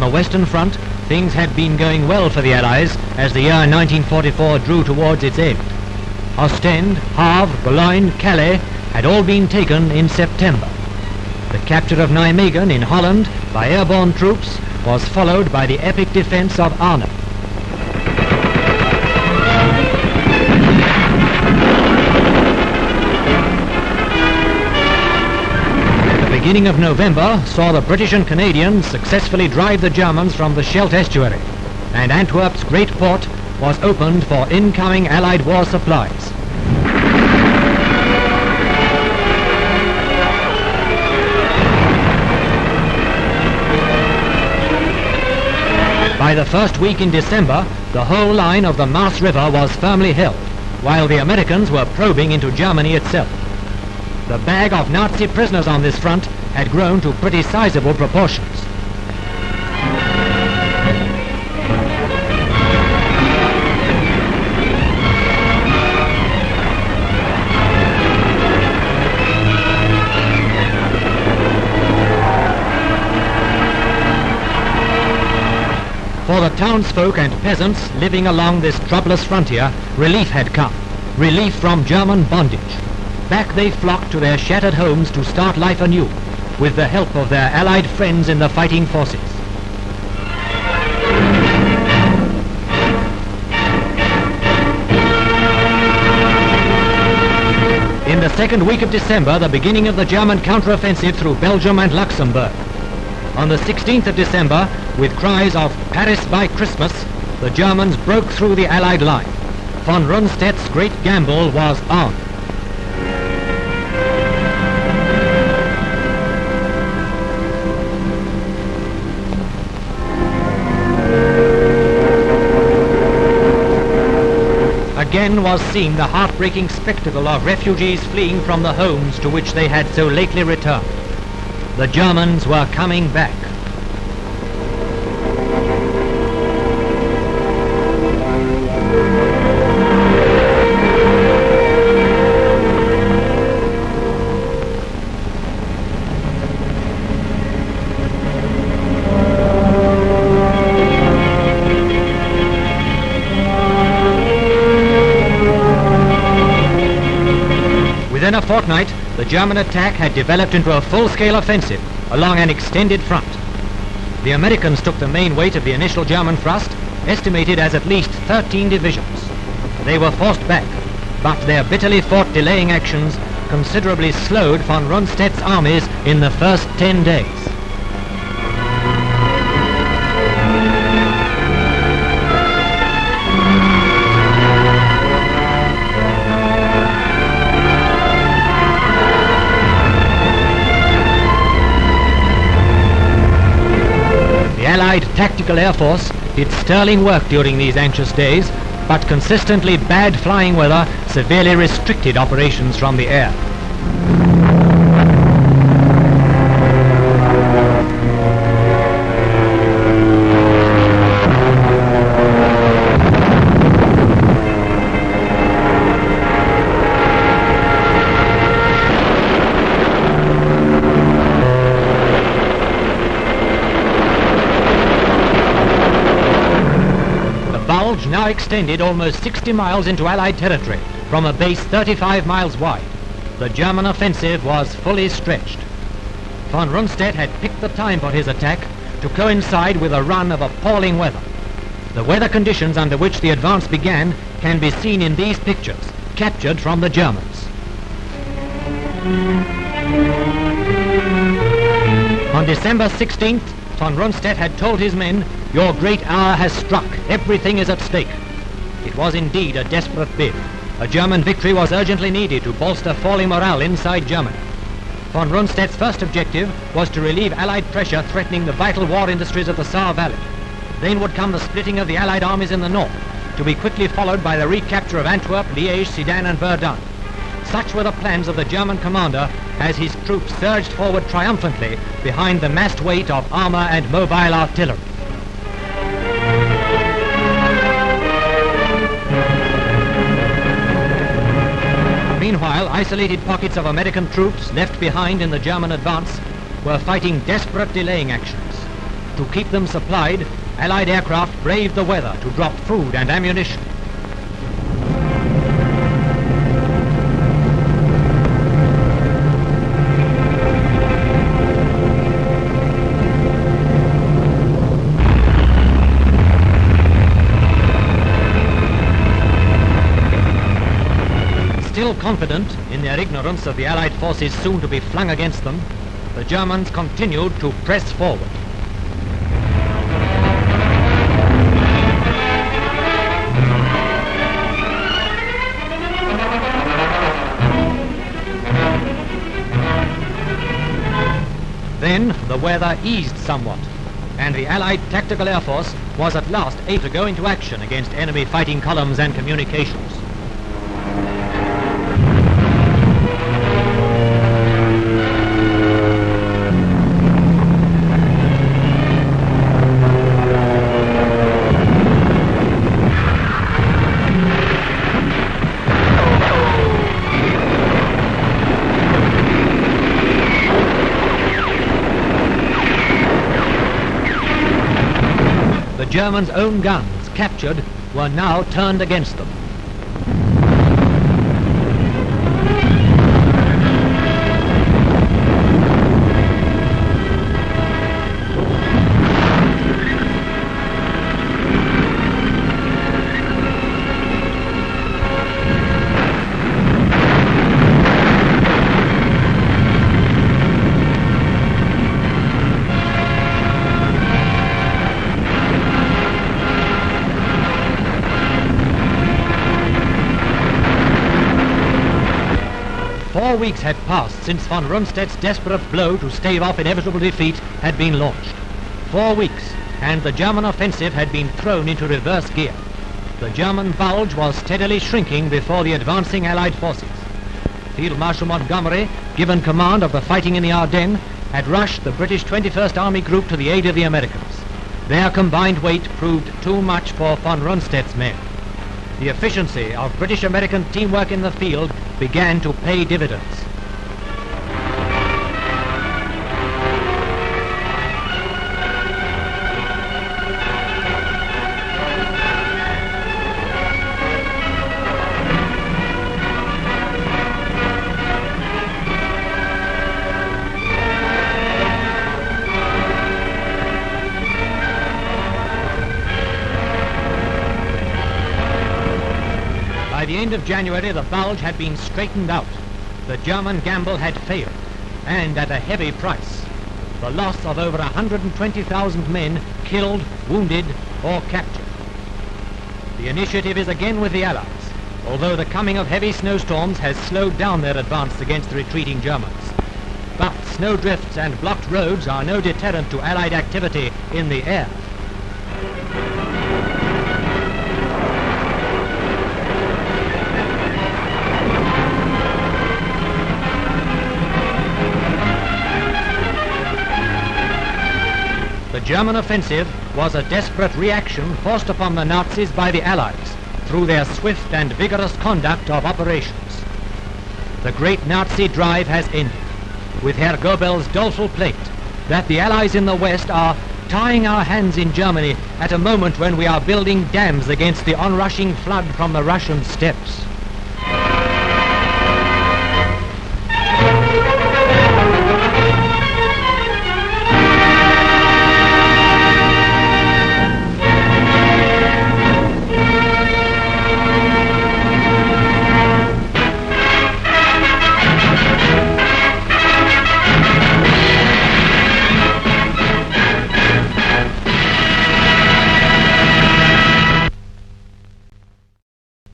the Western Front, things had been going well for the Allies as the year 1944 drew towards its end. Ostend, Havre, Boulogne, Calais had all been taken in September. The capture of Nijmegen in Holland by airborne troops was followed by the epic defense of Arnhem. The beginning of November saw the British and Canadians successfully drive the Germans from the Scheldt estuary, and Antwerp's great port was opened for incoming Allied war supplies. By the first week in December, the whole line of the Maas River was firmly held, while the Americans were probing into Germany itself. The bag of Nazi prisoners on this front had grown to pretty sizable proportions. For the townsfolk and peasants living along this troublous frontier, relief had come. Relief from German bondage. Back they flocked to their shattered homes to start life anew, with the help of their Allied friends in the fighting forces. In the second week of December, the beginning of the German counteroffensive through Belgium and Luxembourg. On the 16th of December, with cries of "Paris by Christmas," the Germans broke through the Allied line. Von Rundstedt's great gamble was on. Again was seen the heartbreaking spectacle of refugees fleeing from the homes to which they had so lately returned. The Germans were coming back. Within a fortnight, the German attack had developed into a full-scale offensive along an extended front. The Americans took the main weight of the initial German thrust, estimated as at least 13 divisions. They were forced back, but their bitterly fought delaying actions considerably slowed von Rundstedt's armies in the first 10 days. The Allied Tactical Air Force did sterling work during these anxious days, but consistently bad flying weather severely restricted operations from the air. Bulge now extended almost 60 miles into Allied territory from a base 35 miles wide. The German offensive was fully stretched. Von Rundstedt had picked the time for his attack to coincide with a run of appalling weather. The weather conditions under which the advance began can be seen in these pictures, captured from the Germans. On December 16th, von Rundstedt had told his men, "Your great hour has struck. Everything is at stake." It was indeed a desperate bid. A German victory was urgently needed to bolster falling morale inside Germany. Von Rundstedt's first objective was to relieve Allied pressure threatening the vital war industries of the Saar Valley. Then would come the splitting of the Allied armies in the north, to be quickly followed by the recapture of Antwerp, Liège, Sedan and Verdun. Such were the plans of the German commander as his troops surged forward triumphantly behind the massed weight of armor and mobile artillery. Meanwhile, isolated pockets of American troops left behind in the German advance were fighting desperate delaying actions. To keep them supplied, Allied aircraft braved the weather to drop food and ammunition. Still confident in their ignorance of the Allied forces soon to be flung against them, the Germans continued to press forward. Then the weather eased somewhat, and the Allied Tactical Air Force was at last able to go into action against enemy fighting columns and communications. The Germans' own guns, captured, were now turned against them. Four weeks had passed since von Rundstedt's desperate blow to stave off inevitable defeat had been launched. 4 weeks, and the German offensive had been thrown into reverse gear. The German Bulge was steadily shrinking before the advancing Allied forces. Field Marshal Montgomery, given command of the fighting in the Ardennes, had rushed the British 21st Army Group to the aid of the Americans. Their combined weight proved too much for von Rundstedt's men. The efficiency of British-American teamwork in the field began to pay dividends. By the end of January, the Bulge had been straightened out. The German gamble had failed, and at a heavy price. The loss of over 120,000 men killed, wounded, or captured. The initiative is again with the Allies, although the coming of heavy snowstorms has slowed down their advance against the retreating Germans. But snowdrifts and blocked roads are no deterrent to Allied activity in the air. The German offensive was a desperate reaction forced upon the Nazis by the Allies through their swift and vigorous conduct of operations. The great Nazi drive has ended, with Herr Goebbels' doleful plaint that the Allies in the West are tying our hands in Germany at a moment when we are building dams against the onrushing flood from the Russian steppes.